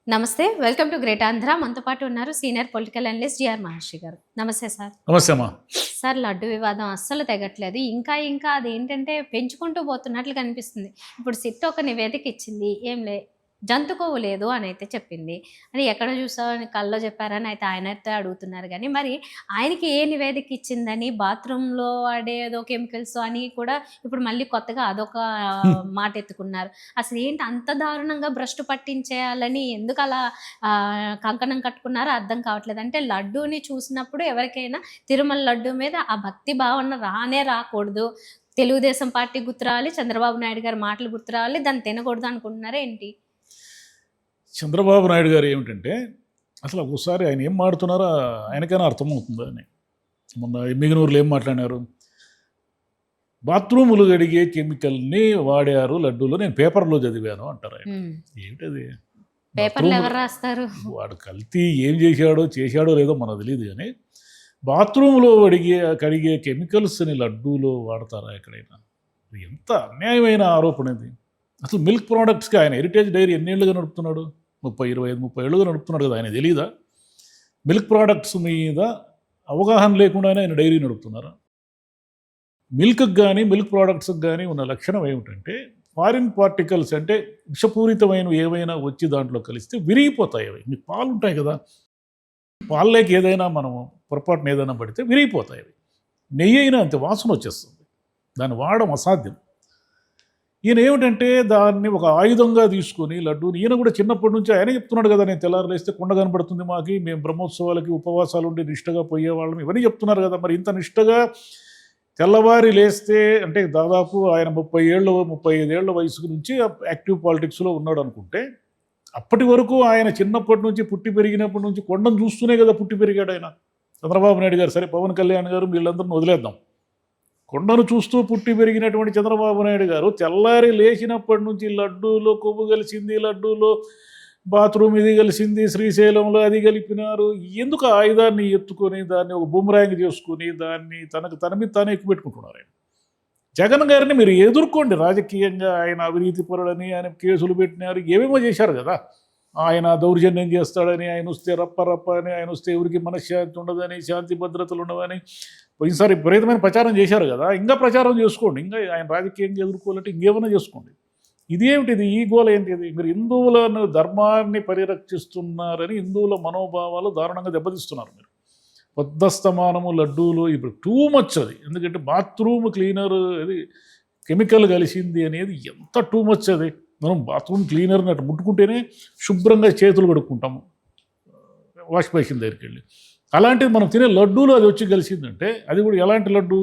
నమస్తే. Welcome to great Andhra. మనతో పాటు ఉన్నారు సీనియర్ పొలిటికల్ అనలిస్ట్ జిఆర్ మహర్షి గారు. నమస్తే సార్. నమస్తే అమ్మా. సార్, లడ్డు వివాదం అస్సలు తెగట్లేదు. ఇంకా అదేంటంటే పెంచుకుంటూ పోతున్నట్లు కనిపిస్తుంది. ఇప్పుడు సిట్ ఒక నివేదిక ఇచ్చింది. ఏం జంతు కొవ్వు లేదు అని అయితే చెప్పింది. అది ఎక్కడ చూసావు అని కల్లో చెప్పారని అయితే ఆయనైతే అడుగుతున్నారు గానీ, మరి ఆయనకి ఏ నివేదిక ఇచ్చిందని బాత్రూమ్‌లో వాడే ఏదో కెమికల్స్ అని కూడా ఇప్పుడు మళ్ళీ కొత్తగా అదొక మాట ఎత్తుకున్నారు. అసలేంటి అంత దారుణంగా భ్రష్టు పట్టించేయాలని ఎందుకలా కంకణం కట్టుకున్నారో అర్థం కావట్లేదు. అంటే లడ్డూని చూసినప్పుడు ఎవరికైనా తిరుమల లడ్డు మీద ఆ భక్తి భావన రాకూడదు. తెలుగుదేశం పార్టీ గుర్తు రావాలి, చంద్రబాబు నాయుడు గారి మాటలు గుర్తు రావాలి, దాన్ని తినకూడదు అనుకుంటున్నారా ఏంటి? చంద్రబాబు నాయుడు గారు ఏమిటంటే అసలు ఒకసారి ఆయన ఏం మాడుతున్నారో ఆయనకైనా అర్థమవుతుందా అని. మొన్న ఎమ్మిగనూరులో ఏం మాట్లాడినారు, బాత్రూములు గడిగే కెమికల్ని వాడారు లడ్డూలో, నేను పేపర్లో చదివాను అంటారు ఆయన. ఏమిటది? పేపర్లు ఎవరు రాస్తారు? వాడు కల్తీ ఏం చేశాడో లేదో మనకు తెలియదు, కానీ బాత్రూంలో కడిగే కెమికల్స్ని లడ్డూలో వాడతారా ఎక్కడైనా? ఎంత అన్యాయమైన ఆరోపణ ఇది. అసలు మిల్క్ ప్రోడక్ట్స్కి ఆయన హెరిటేజ్ డైరీ ఎన్నేళ్ళుగా నడుపుతున్నాడు? 30 ఏళ్ళుగా నడుపుతున్నాడు కదా. ఆయన తెలీదా మిల్క్ ప్రోడక్ట్స్ మీద అవగాహన లేకుండానే ఆయన డైరీ నడుపుతున్నారా? మిల్క్కి కానీ మిల్క్ ప్రోడక్ట్స్కి కానీ ఉన్న లక్షణం ఏమిటంటే, ఫారిన్ పార్టికల్స్ అంటే విషపూరితమైనవి ఏవైనా వచ్చి దాంట్లో కలిస్తే విరిగిపోతాయి. అవి మీకు పాలు ఉంటాయి కదా, పాలలోకి ఏదైనా మనము పొరపాటున ఏదైనా పడితే విరిగిపోతాయి. అవి నెయ్యి అయినా అంతే, వాసన వచ్చేస్తుంది. దాన్ని వాడడం అసాధ్యం. ఈయన ఏమిటంటే దాన్ని ఒక ఆయుధంగా తీసుకొని లడ్డూని, ఈయన కూడా చిన్నప్పటి నుంచి ఆయన చెప్తున్నాడు కదా, నేను తెల్లారు లేస్తే కొండ కనబడుతుంది మాకి, మేము బ్రహ్మోత్సవాలకి ఉపవాసాలు ఉండి నిష్టగా పోయేవాళ్ళం, ఇవన్నీ చెప్తున్నారు కదా. మరి ఇంత నిష్టగా తెల్లవారి లేస్తే అంటే దాదాపు ఆయన 35 ఏళ్ళ వయసు నుంచి యాక్టివ్ పాలిటిక్స్లో ఉన్నాడు అనుకుంటే, అప్పటి వరకు ఆయన చిన్నప్పటి నుంచి పుట్టి పెరిగినప్పటి నుంచి కొండను చూస్తూనే కదా పుట్టి పెరిగాడు ఆయన. చంద్రబాబు నాయుడు గారు, సరే పవన్ కళ్యాణ్ గారు వీళ్ళందరిని వదిలేద్దాం, కొండను చూస్తూ పుట్టి పెరిగినటువంటి చంద్రబాబు నాయుడు గారు తెల్లారి లేచినప్పటి నుంచి లడ్డూలో కొవ్వు కలిసింది, లడ్డూలో బాత్రూమ్ ఇది కలిసింది, శ్రీశైలంలో అది కలిపినారు, ఎందుకు ఆయుధాన్ని ఎత్తుకొని దాన్ని ఒక బుమ్రాంగ్ చేసుకుని దాన్ని తన మీద తానే ఎక్కువ పెట్టుకుంటున్నారు. ఆయన జగన్ గారిని మీరు ఎదుర్కోండి రాజకీయంగా, ఆయన అవినీతి పరుడని ఆయన కేసులు పెట్టినారు, ఏమేమో చేశారు కదా. ఆయన దౌర్జన్యం చేస్తాడని, ఆయన వస్తే రప్ప అని, ఆయన వస్తే ఎవరికి మనశ్శాంతి ఉండదని, శాంతి భద్రతలు ఉండవని పోయినసారి విపరీతమైన ప్రచారం చేశారు కదా. ఇంకా ప్రచారం చేసుకోండి, ఇంకా ఆయన రాజకీయంగా ఎదుర్కోవాలంటే ఇంకేమైనా చేసుకోండి. ఇదేమిటిది, ఈ గోల ఏంటిది? మీరు హిందువులను ధర్మాన్ని పరిరక్షిస్తున్నారని హిందువుల మనోభావాలు దారుణంగా దెబ్బతీస్తున్నారు. మీరు పొద్దస్తమానము లడ్డూలు ఇప్పుడు టూ మచ్ అది. ఎందుకంటే బాత్రూమ్ క్లీనర్ అది కెమికల్ కలిసింది అనేది ఎంత టూ మచ్ అది. మనం బాత్రూమ్ క్లీనర్ని అటు ముట్టుకుంటేనే శుభ్రంగా చేతులు కడుక్కుంటాము వాష్ బేసిన్ దగ్గరికి వెళ్ళి. అలాంటిది మనం తినే లడ్డూలు అది వచ్చి కలిసిందంటే, అది కూడా ఎలాంటి లడ్డు?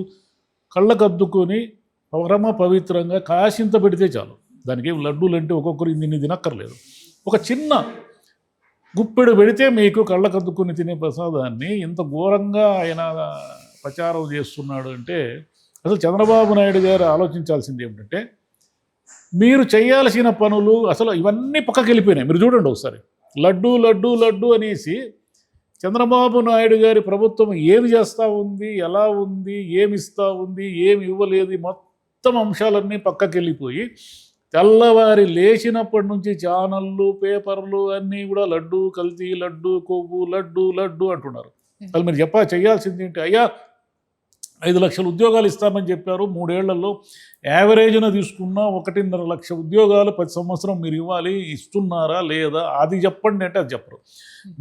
కళ్ళకు అద్దుకొని పరమ పవిత్రంగా కాసింత పెడితే చాలు. దానికి లడ్డూలు అంటే ఒక్కొక్కరు ఇన్ని తినక్కర్లేదు. ఒక చిన్న గుప్పెడు పెడితే మీకు కళ్ళకు అద్దుకొని తినే ప్రసాదాన్ని ఇంత ఘోరంగా ఆయన ప్రచారం చేస్తున్నాడు అంటే, అసలు చంద్రబాబు నాయుడు గారు ఆలోచించాల్సింది ఏమిటంటే, మీరు చేయాల్సిన పనులు అసలు ఇవన్నీ పక్కకి వెళ్ళిపోయినాయి. మీరు చూడండి ఒకసారి, లడ్డు అనేసి చంద్రబాబు నాయుడు గారి ప్రభుత్వం ఏమి చేస్తూ ఉంది, ఎలా ఉంది, ఏమి ఇస్తూ ఉంది, ఏమి ఇవ్వలేదు, మొత్తం అంశాలన్నీ పక్కకి వెళ్ళిపోయి తెల్లవారి లేచినప్పటి నుంచి ఛానళ్ళు పేపర్లు అన్నీ కూడా లడ్డు కల్తీ, లడ్డు కొవ్వు, లడ్డు అంటున్నారు. అసలు మీరు చేయాల్సింది ఏంటి? అయ్యా 5 లక్షల ఉద్యోగాలు ఇస్తామని చెప్పారు, 3 ఏళ్లలో యావరేజ్న తీసుకున్నా 1.5 లక్ష ఉద్యోగాలు ప్రతి సంవత్సరం మీరు ఇవ్వాలి, ఇస్తున్నారా లేదా అది చెప్పండి అంటే అది చెప్పరు.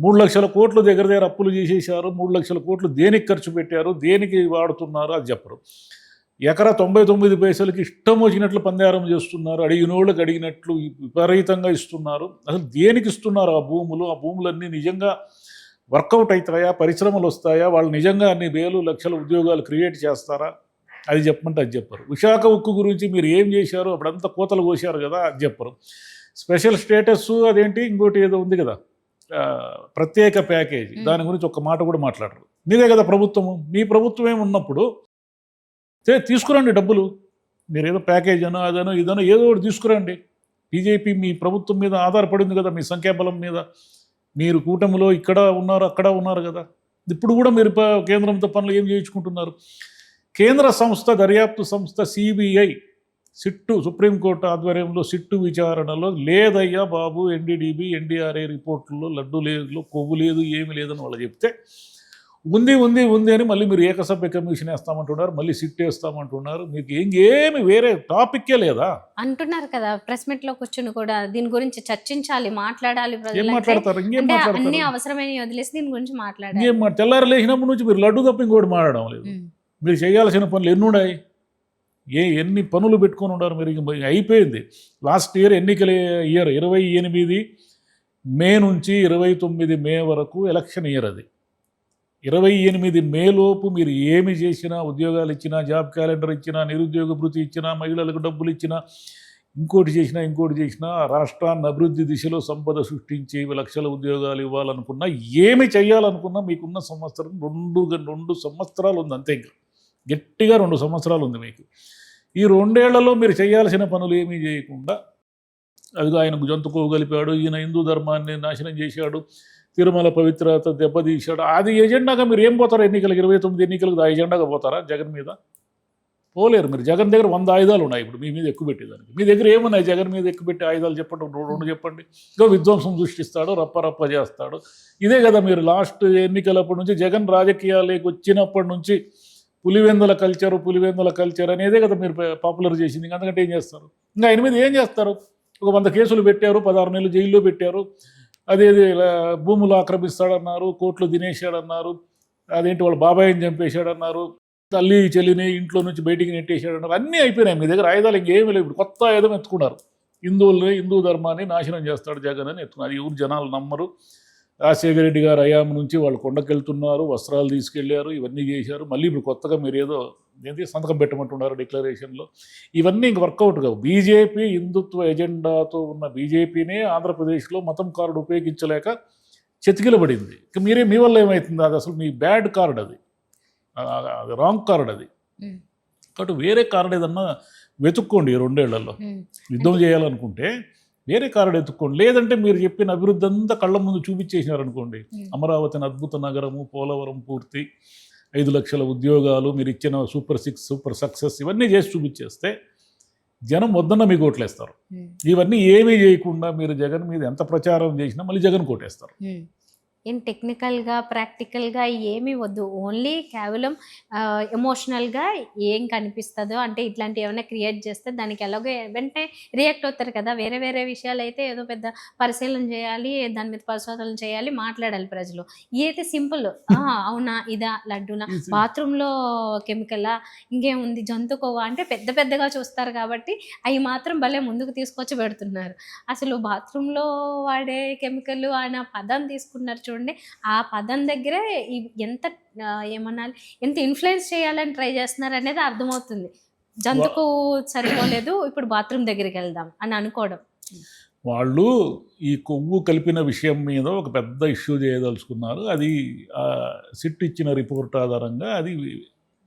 3 లక్షల కోట్లు దగ్గర అప్పులు చేసేసారు, 3 లక్షల కోట్లు దేనికి ఖర్చు పెట్టారు, దేనికి వాడుతున్నారు అది చెప్పరు. ఎకరా 99 పైసలకి ఇష్టం వచ్చినట్లు పందారం చేస్తున్నారు, అడిగినోళ్ళకి అడిగినట్లు విపరీతంగా ఇస్తున్నారు. అసలు దేనికి ఇస్తున్నారు ఆ భూములన్నీ నిజంగా వర్కౌట్ అవుతాయా, పరిశ్రమలు వస్తాయా, వాళ్ళు నిజంగా అన్ని వేలు లక్షల ఉద్యోగాలు క్రియేట్ చేస్తారా అది చెప్పమంటే అది చెప్పరు. విశాఖ ఉక్కు గురించి మీరు ఏం చేశారు, అప్పుడంతా కోతలు కోసారు కదా అది చెప్పరు. స్పెషల్ స్టేటస్ అదేంటి ఇంకోటి ఏదో ఉంది కదా, ప్రత్యేక ప్యాకేజీ, దాని గురించి ఒక్క మాట కూడా మాట్లాడరు. మీదే కదా ప్రభుత్వము, మీ ప్రభుత్వమే ఉన్నప్పుడు తీసుకురండి డబ్బులు, మీరు ఏదో ప్యాకేజ్ అనో అదనో ఇదనో ఏదో ఒకటి తీసుకురండి. బీజేపీ మీ ప్రభుత్వం మీద ఆధారపడింది కదా, మీ సంఖ్యాబలం మీద. మీరు కూటమిలో ఇక్కడ ఉన్నారు అక్కడ ఉన్నారు కదా, ఇప్పుడు కూడా మీరు కేంద్రంతో పనులు ఏం చేయించుకుంటున్నారు? కేంద్ర సంస్థ దర్యాప్తు సంస్థ సిబిఐ సిట్టు సుప్రీంకోర్టు ఆధ్వర్యంలో సిట్టు విచారణలో లేదయ్యా బాబు ఎన్డీడీబీ ఎన్డీఆర్ఏ రిపోర్టుల్లో లడ్డు లేదు, కొవ్వు లేదు, ఏమి లేదని వాళ్ళు చెప్తే ఉంది ఉంది ఉంది అని మళ్ళీ మీరు ఏకసభ్య కమిషన్ వేస్తామంటున్నారు, మళ్ళీ సిట్ వేస్తామంటున్నారు. మీకు ఏమి వేరే టాపిక్కే లేదా అంటున్నారు కదా ప్రెస్ మీట్ లో కూర్చుని కూడా దీని గురించి చర్చించాలి, మాట్లాడాలి ఏం ప్రజలంటే. మాట్లాడతారు? ఇంకేం అంటే అన్ని మాట్లాడతారు? అవసరమైన వదిలేసి దీని గురించి మాట్లాడాలి. ఇంకేం తెల్లారి లేచినప్పటి నుంచి మీరు లడ్డు తప్ప ఇంకోటి మాట్లాడడం లేదు. మీరు చేయాల్సిన పనులు ఎన్ని ఉన్నాయి, ఎన్ని పనులు పెట్టుకొని ఉన్నారు మీరు? ఇంక అయిపోయింది. లాస్ట్ ఇయర్ ఎన్నికల ఇయర్ 28 మే నుంచి 29 మే వరకు ఎలక్షన్ ఇయర్. అది 28 మేలోపు మీరు ఏమి చేసినా, ఉద్యోగాలు ఇచ్చినా, జాబ్ క్యాలెండర్ ఇచ్చినా, నిరుద్యోగ భృతి ఇచ్చినా, మహిళలకు డబ్బులు ఇచ్చినా, ఇంకోటి చేసినా రాష్ట్రాన్ని అభివృద్ధి దిశలో సంపద సృష్టించి లక్షల ఉద్యోగాలు ఇవ్వాలనుకున్నా, ఏమి చేయాలనుకున్నా మీకున్న సంవత్సరం 2 సంవత్సరాలు ఉంది అంతే. ఇంకా గట్టిగా 2 సంవత్సరాలు ఉంది మీకు. ఈ 2 ఏళ్లలో మీరు చేయాల్సిన పనులు ఏమీ చేయకుండా, అదిగో ఆయనకు జంతుకు కలిపాడు, ఈయన హిందూ ధర్మాన్ని నాశనం చేశాడు, తిరుమల పవిత్రత దెబ్బతీశాడు, అది ఎజెండాగా మీరు ఏం పోతారు? 29 ఎన్నికలకు ఆ ఎజెండాగా పోతారా జగన్ మీద? పోలేరు మీరు. జగన్ దగ్గర 100 ఆయుధాలు ఉన్నాయి ఇప్పుడు మీ మీద ఎక్కువ పెట్టేదానికి. మీ దగ్గర ఏమున్నాయి జగన్ మీద ఎక్కువ పెట్టే ఆయుధాలు చెప్పండి, 2 చెప్పండి. ఇంకా విధ్వంసం సృష్టిస్తాడు, రప్ప చేస్తాడు. ఇదే కదా మీరు లాస్ట్ ఎన్నికలప్పటి నుంచి జగన్ రాజకీయాలకు వచ్చినప్పటి నుంచి పులివెందుల కల్చర్ అనేదే కదా మీరు పాపులర్ చేసింది. అందుకంటే ఏం చేస్తారు? ఇంకా ఆయన మీద ఏం చేస్తారు? ఒక 100 కేసులు పెట్టారు, 16 నెలలు జైల్లో పెట్టారు. అదేది భూములు ఆక్రమిస్తాడన్నారు, కోట్లు తినేశాడన్నారు, అదేంటి వాళ్ళ బాబాయిని చంపేశాడన్నారు, తల్లి చెల్లిని ఇంట్లో నుంచి బయటికి నెట్టేశాడన్నారు. అన్నీ అయిపోయినాయి మీ దగ్గర. ఆయుధాలు ఇంకేమీ లేవు. ఇప్పుడు కొత్త ఆయుధం ఎత్తుకున్నారు. హిందూ ధర్మాన్ని నాశనం చేస్తాడు జగన్ అని ఎత్తుకున్నారు. ఎవరు జనాలు నమ్మరు. రాజశేఖర రెడ్డి గారు అయామ నుంచి వాళ్ళు కొండకెళ్తున్నారు, వస్త్రాలు తీసుకెళ్లారు, ఇవన్నీ చేశారు. మళ్ళీ ఇప్పుడు కొత్తగా మీరు ఏదో సంతకం పెట్టమంటున్నారు డిక్లరేషన్లో. ఇవన్నీ ఇంక వర్కౌట్ కావు. బీజేపీ హిందుత్వ ఎజెండాతో ఉన్న బీజేపీనే ఆంధ్రప్రదేశ్లో మతం కార్డు ఉపయోగించలేక చెతికిలబడింది. ఇక మీ వల్ల ఏమవుతుంది? అది అసలు మీ బ్యాడ్ కార్డ్, అది రాంగ్ కార్డ్ అది. కాబట్టి వేరే కార్డు ఏదన్నా వెతుక్కోండి. 2 ఏళ్లలో యుద్ధం చేయాలనుకుంటే వేరే కార్డు ఎత్తుక్కోండి. లేదంటే మీరు చెప్పిన అభివృద్ధి అంతా కళ్ళ ముందు చూపించేసినారనుకోండి. అమరావతిని అద్భుత నగరము, పోలవరం పూర్తి, 5 లక్షల ఉద్యోగాలు, మీరు ఇచ్చిన సూపర్ 6 సూపర్ సక్సెస్, ఇవన్నీ చేసి చూపించేస్తే జనం వద్దన్న మీకు ఓట్లేస్తారు. ఇవన్నీ ఏమీ చేయకుండా మీరు జగన్ మీద ఎంత ప్రచారం చేసినా మళ్ళీ జగన్ కోటేస్తారు. ఏం టెక్నికల్గా ప్రాక్టికల్గా ఏమీ వద్దు, ఓన్లీ కేవలం ఎమోషనల్గా ఏం కనిపిస్తుందో, అంటే ఇట్లాంటివి ఏమైనా క్రియేట్ చేస్తే దానికి ఎలాగో వెంటనే రియాక్ట్ అవుతారు కదా. వేరే వేరే విషయాలు అయితే ఏదో పెద్ద పరిశీలన చేయాలి, దాని మీద పరిశోధనలు చేయాలి, మాట్లాడాలి ప్రజలు. అయితే సింపుల్, అవునా ఇదా లడ్డూనా, బాత్రూంలో కెమికలా, ఇంకేముంది జంతుకోవా అంటే పెద్దగా చూస్తారు కాబట్టి అవి మాత్రం భలే ముందుకు తీసుకొచ్చి పెడుతున్నారు. అసలు బాత్రూంలో వాడే కెమికల్ అనే పదం తీసుకున్నారు చూడండి. ఆ పదం దగ్గరే ఎంత ఏమనాలి, ఎంత ఇన్ఫ్లుయెన్స్ చేయాలని ట్రై చేస్తున్నారు అనేది అర్థమవుతుంది. జంతుకు సరిపోలేదు, ఇప్పుడు బాత్రూమ్ దగ్గరికి వెళ్దాం అని అనుకోవడం. వాళ్ళు ఈ కొవ్వు కలిపిన విషయం మీద ఒక పెద్ద ఇష్యూ చేయదలుచుకున్నారు. అది సిట్ ఇచ్చిన రిపోర్ట్ ఆధారంగా అది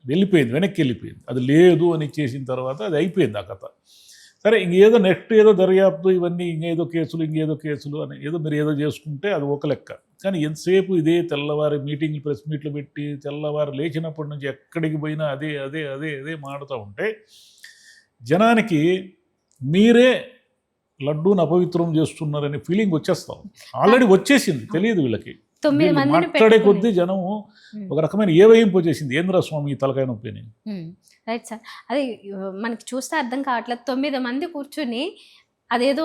వెళ్ళిపోయింది, వెనక్కి వెళ్ళిపోయింది. అది లేదు అని చేసిన తర్వాత అది అయిపోయింది ఆ కథ. సరే, ఇంకేదో నెక్స్ట్ ఏదో దర్యాప్తు, ఇవన్నీ ఇంకేదో కేసులు అని ఏదో మీరు ఏదో చేసుకుంటే అది ఒక లెక్క. కానీ ఎంతసేపు ఇదే తెల్లవారి మీటింగ్లు, ప్రెస్ మీట్లు పెట్టి తెల్లవారు లేచినప్పటి నుంచి ఎక్కడికి పోయినా అదే మాడుతూ ఉంటే జనానికి మీరే లడ్డూని అపవిత్రం చేస్తున్నారనే ఫీలింగ్ వచ్చేస్తాం. ఆల్రెడీ వచ్చేసింది, తెలియదు వీళ్ళకి. 9 మందిని మాట్లాడే కొద్దీ జనం ఒక రకమైన ఏవయింపు వచ్చేసింది. ఏంద్రా స్వామి ఈ తలకాయ నొప్పి అని. రైట్ సార్, అది మనకి చూస్తే అర్థం కావట్లేదు. 9 మంది కూర్చుని అదేదో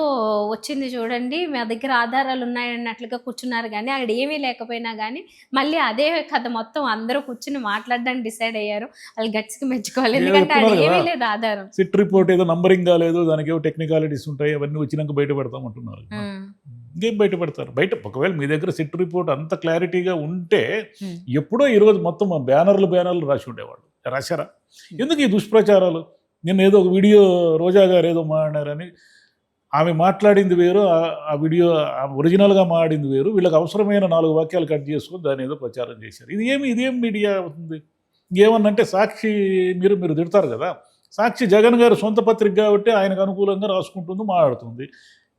వచ్చింది చూడండి, మా దగ్గర ఆధారాలు ఉన్నాయన్నట్లుగా కూర్చున్నారు. కానీ అక్కడ ఏమీ లేకపోయినా కానీ మళ్ళీ అదే కథ మొత్తం అందరూ కూర్చుని మాట్లాడడానికి డిసైడ్ అయ్యారు. వాళ్ళు గట్స్కి మెచ్చుకోవాలి, ఎందుకంటే అది ఏమీ లేదు ఆధారం. సిట్ రిపోర్ట్ ఏదో నంబరింగ్ కాలేదు, దానికి ఏవో టెక్నికాలిటీస్ ఉంటాయి, అవన్నీ వచ్చినాక బయట పెడతామంటున్నారు. ఇంకేం బయట పెడతారు? బయట ఒకవేళ మీ దగ్గర సిట్ రిపోర్ట్ అంత క్లారిటీగా ఉంటే ఎప్పుడో ఈరోజు మొత్తం బ్యానర్లు రాసి ఉండేవాళ్ళు. రాశారా? ఎందుకు ఈ దుష్ప్రచారాలు? నిన్న ఏదో ఒక వీడియో రోజా గారు ఏదో మాట్లాడారని, ఆమె మాట్లాడింది వేరు, ఆ వీడియో ఒరిజినల్గా మాట్లాడింది వేరు. వీళ్ళకి అవసరమైన 4 వాక్యాలు కట్ చేసుకొని దాన్ని ఏదో ప్రచారం చేశారు. ఇదేం మీడియా అవుతుంది? ఇంకేమన్నంటే సాక్షి మీరు తిడతారు కదా, సాక్షి జగన్ గారు సొంత పత్రిక కాబట్టి ఆయనకు అనుకూలంగా రాసుకుంటుంది, మాట్లాడుతుంది.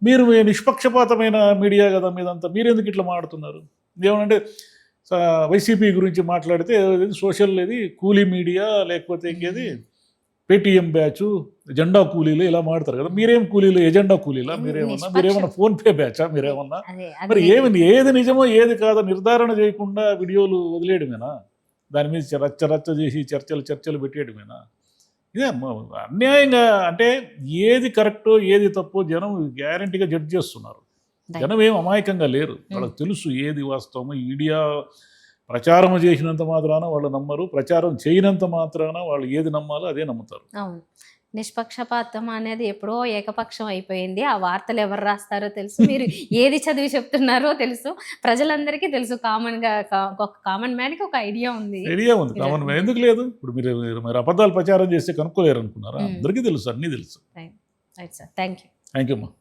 మీరు నిష్పక్షపాతమైన మీడియా కదా మీదంతా, మీరెందుకు ఇట్లా మాట్లాడుతున్నారు? ఏమనంటే వైసీపీ గురించి మాట్లాడితే సోషల్ ఇది కూలీ మీడియా, లేకపోతే ఇంకేది పేటీఎం బ్యాచ్, ఎజెండా కూలీలు ఇలా మాడతారు కదా. మీరేం కూలీలు, ఎజెండా కూలీలా? మీరేమన్నా ఫోన్పే బ్యాచా మీరేమన్నా? మరి ఏది నిజమో ఏది కాదో నిర్ధారణ చేయకుండా వీడియోలు వదిలేయడమేనా? దాని మీద రచ్చ చేసి చర్చలు పెట్టేయడమేనా? ఇదే అన్యాయంగా. అంటే ఏది కరెక్టో ఏది తప్పో జనం గ్యారంటీగా జడ్జ్ చేస్తున్నారు. జనం ఏం అమాయకంగా లేరు, వాళ్ళకి తెలుసు ఏది వాస్తవమో. ఈ మీడియా ప్రచారం చేసినంత మాత్రాన వాళ్ళు నమ్మరు, ప్రచారం చేయనంత మాత్రాన వాళ్ళు ఏది నమ్మాలో అదే నమ్ముతారు. అవును. నిష్పక్షపాతం అనేది ఎప్పుడో ఏకపక్షం అయిపోయింది. ఆ వార్తలు ఎవరు రాస్తారో తెలుసు, మీరు ఏది చదివి చెప్తున్నారో తెలుసు, ప్రజలందరికీ తెలుసు. ఒక కామన్ మ్యాన్కి ఒక ఐడియా ఉంది. కామన్ మ్యాన్ ఎందుకు లేదు? ఇప్పుడు మీరు అబద్ధాలు ప్రచారం చేస్తే కనుక్కోలేరు అనుకున్నారా? అందరికీ తెలుసు, అన్నీ తెలుసు. Right sir, thank you. Thank you అమ్మా.